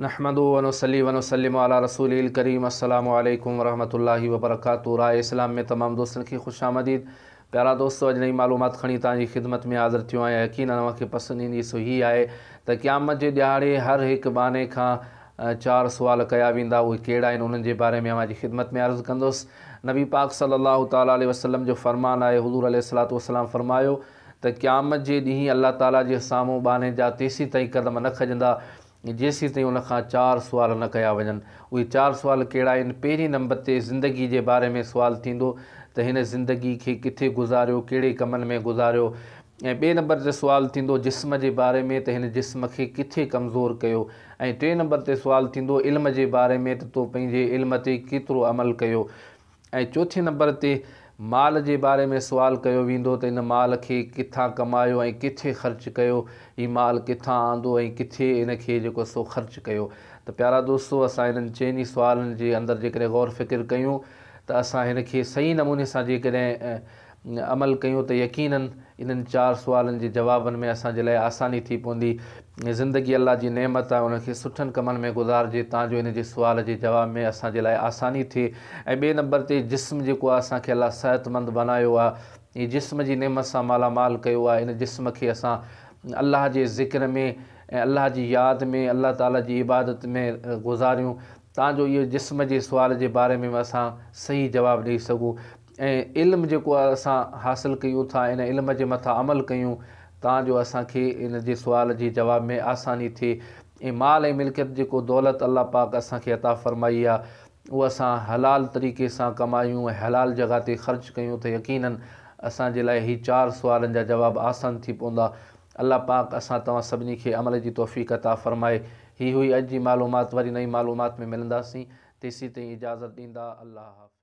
नहमदु व नुसल्ली व नुसल्लिमु अला रसूलिल करीम। अस्सलामु अलैकुम वरहमतुल्लाहि वबरकातुहू। राय इस्लाम में तमाम दोस्तन की खुश आमदीद। प्यारा दोस्तों, अॼु नई मालूमात खणी तव्हांजी ख़िदमत में हाज़िर थियो आहियां। यकीन तव्हांखे पसंदि ईंदी। सो हीअ आहे त क़यामत जे ॾियारे हर हिकु बहाने खां 4 सुवाल कया वेंदा। उहे कहिड़ा आहिनि उन्हनि जे बारे में तव्हांजी ख़िदमत में अर्ज़ु कंदुसि। नबी पाक सल्लल्लाहु ताला अलैहि वसल्लम जो फ़रमान आहे, हुज़ूर अलैहिस्सलातु वस्सलाम फ़रमायो त क़यामत जे ॾींहुं अल्लाह ताला जे साम्हूं बहाने जा तेसीं ताईं क़दम न खॼंदा जेसीं ताईं उन खां 4 सुवाल न कया वञनि। उहे 4 सुवाल कहिड़ा आहिनि? पहिरीं नंबर ते ज़िंदगी जे बारे में सुवालु थींदो त हिन ज़िंदगी खे किथे गुज़ारियो, कहिड़े कमनि में गुज़ारियो। ऐं ॿिए नंबर ते सुवालु थींदो जिस्म जे बारे में त हिन जिस्म खे किथे कमज़ोर कयो। ऐं टे नंबर ते सुवालु थींदो इल्म जे बारे में त तो पंहिंजे इल्म ते केतिरो अमल कयो। ऐं चौथे नंबर ते माल जे बारे में सुवालु कयो वेंदो त इन माल खे किथां कमायो ऐं किथे ख़र्चु कयो। हीउ माल किथां आंदो ऐं किथे इन खे जेको सो ख़र्चु कयो। त प्यारा दोस्तो, असां हिननि चइनी सुवालनि जे अंदरि जेकॾहिं गौर फ़िक्र कयूं त असां हिन खे सही नमूने सां जेकॾहिं अमल कयूं त यकीनन इन्हनि 4 सुवालनि जे जवाबनि में असांजे लाइ आसानी थी पवंदी। ज़िंदगी अल्लाह जी नेमत आहे, उनखे सुठनि कमनि में गुज़ारिजे ताजो इन जे सुवाल जे जवाब में असांजे लाइ आसानी थिए। ऐं ॿिए नंबर ते जिस्म जेको आहे असांखे अल्लाह सिहतमंद बनायो आहे, हीअ जिस्म जी नेमत सां मालामाल कयो आहे। इन जिस्म खे असां अल्लाह जे ज़िक्र में ऐं अल्लाह जी यादि में, अल्लाह ताला जी इबादत में गुज़ारियूं ताजो इहो जिस्म जे सुवाल जे बारे में असां सही जवाबु ॾेई सघूं। ऐं इल्मु जेको आहे असां हासिलु कयूं था, इन इल्म जे मथां अमल कयूं ताजो असांखे इन जे सुवाल जे जवाब में आसानी थिए। ऐं माल ऐं मिल्कियत जेको दौलत अल्लाह पाक असांखे अता फ़रमाई आहे उहा असां हलाल तरीक़े सां कमायूं ऐं हलाल जॻह ते ख़र्चु कयूं त यकीनन असांजे लाइ हीअ 4 सुवालनि जा जवाब आसान थी पवंदा। अल्लाह पाक असां तव्हां सभिनी खे अमल जी तौफ़ीक़ अता फ़रमाए। ही हुई अॼु जी मालूमात। वरी नई मालूमात में मिलंदासीं। तेसीं ताईं इजाज़त ॾींदा। अल्लाह हाफ़िज़।